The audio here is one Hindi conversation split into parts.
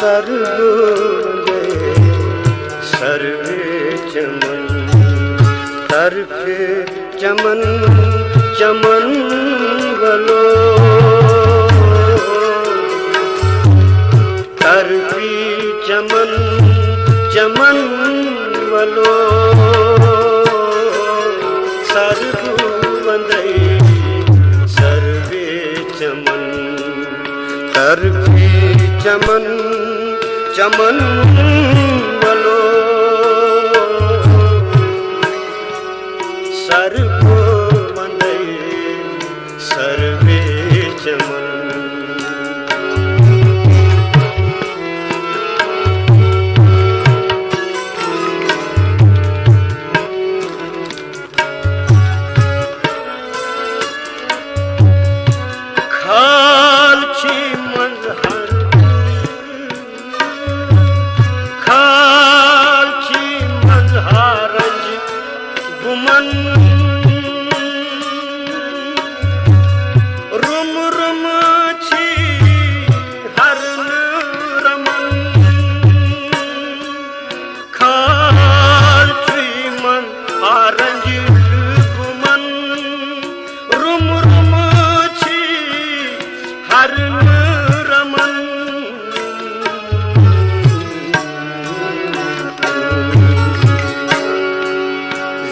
सर्वे सर्वे चमन तरफे चमन चमन वलो तरफी चमन चमन वलो सर्व वंदई सर्वे चमन तरफी चमन चमन वलो सर्व वंदई सर्वे चमन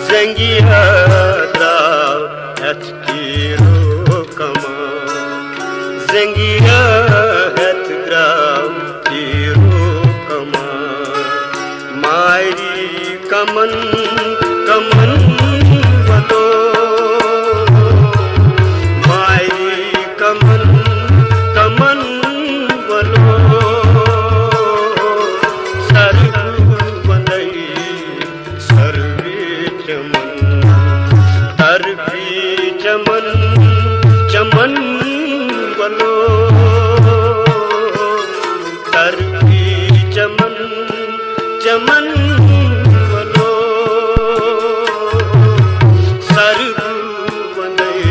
ज़ंगिया द्राव हथ तीरो कमा ज़ंगिया हथ द्राव तीरो कमा मायरी कमन कमन वलो मायरी कमन कमन वलो सर्व वंदई सर्वे चमन तरफी चमन चमन वलो तरफी चमन चमन वलो सर्व वंदई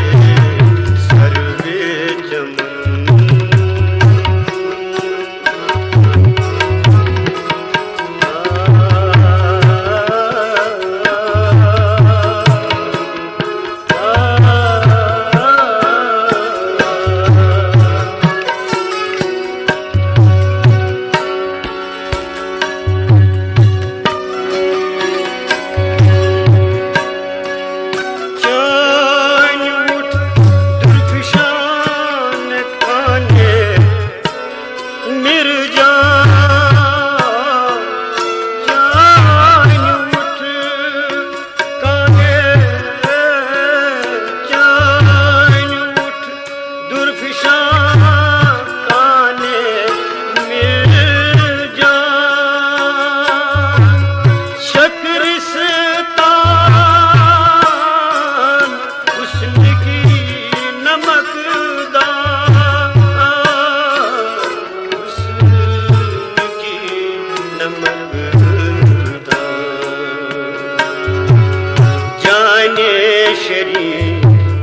सर्वे चमन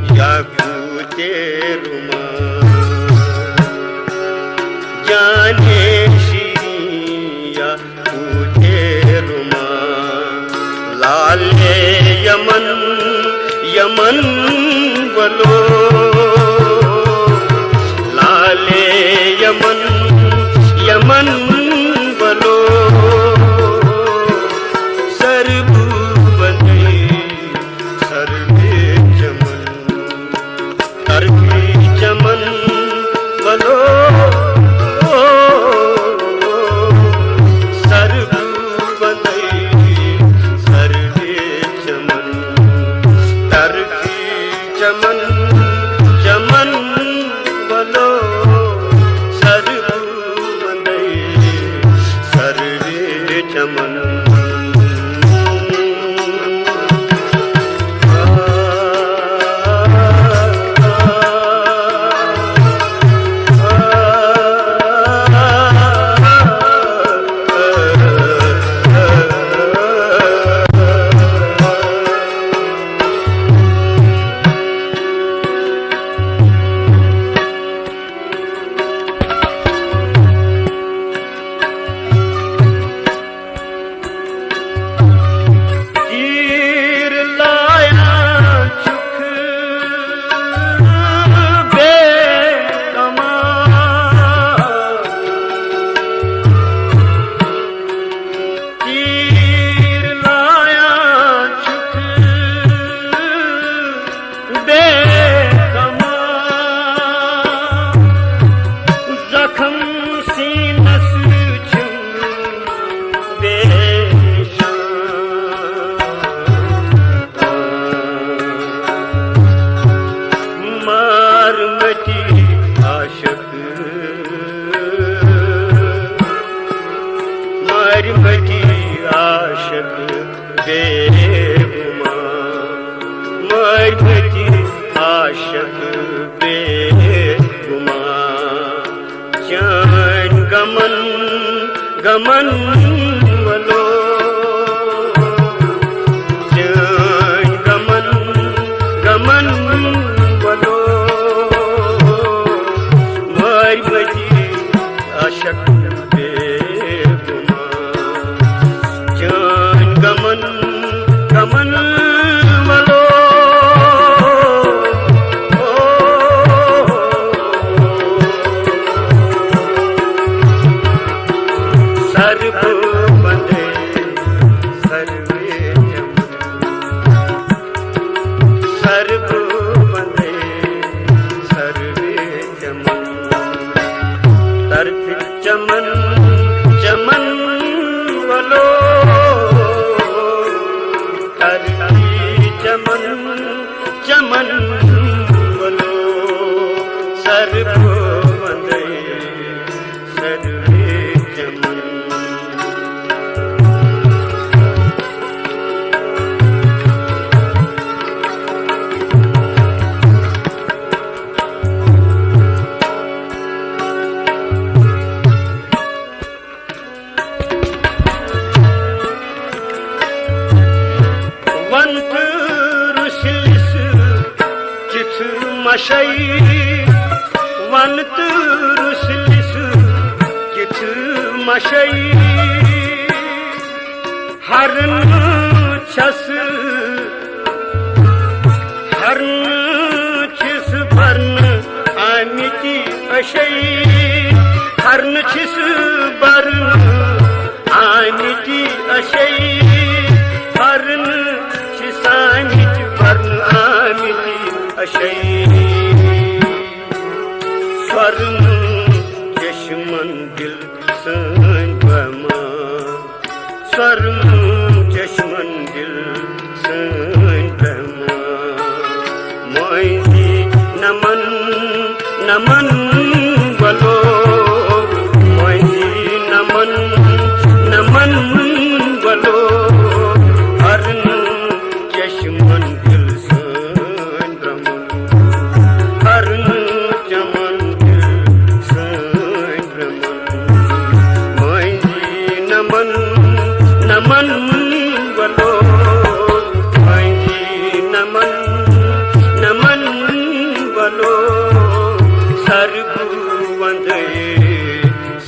याकूते रुमा जाने श्री याकूते रुमा लाले यमन यमन वलो लाले यमन यमन वलो सर्व वंदई सर्वे चमन तरफी चमन वलो सर्व वंदई सर्वे चमन तरफी चमन चमन वलो सर्व वंदई गमन वलो जय गमन गमन वलो माय मजी आशक बेगुमा जय गमन गमन वलो सर्व बंदे सर्वे सर्व बंदे सर्वे चमन तरफ चमन चमन वलो तरफी चमन चमन वलो सर्व बंदे सर्वे चमन वंत रुसलिस चिथ मशई वंत रुसलिस चिथ मशई हरन छस हरन छिस भरन आमिति अशई हरन छिस भरन आमिति अशई हरन छिसामिति भरन आमिति अशई स्वरन चश्मन दिल संगमा स्वरन चश्मन दिल संगमा मोइजी नमन नमन वलो मोइजी नमन नमन वलो हरन चश्मन दिल संगमा हरन चमन दिल संगमा मोइजी नमन नमन वलो मोइजी नमन नमन वलो सर्व वंदे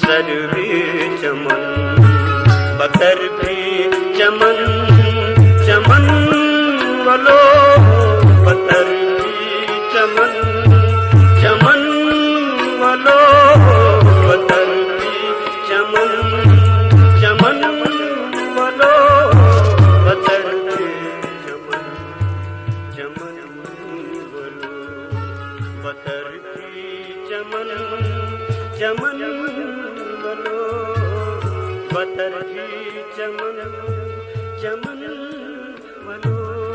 सर्वे चमन बतर भी चमन चमन वलो बतर भी चमन चमन वलो बतर भी चमन चमन वलो बतर भी चमन चमन वलो बतर भी चमन चमन वलो बतर भी चमन चमन वलो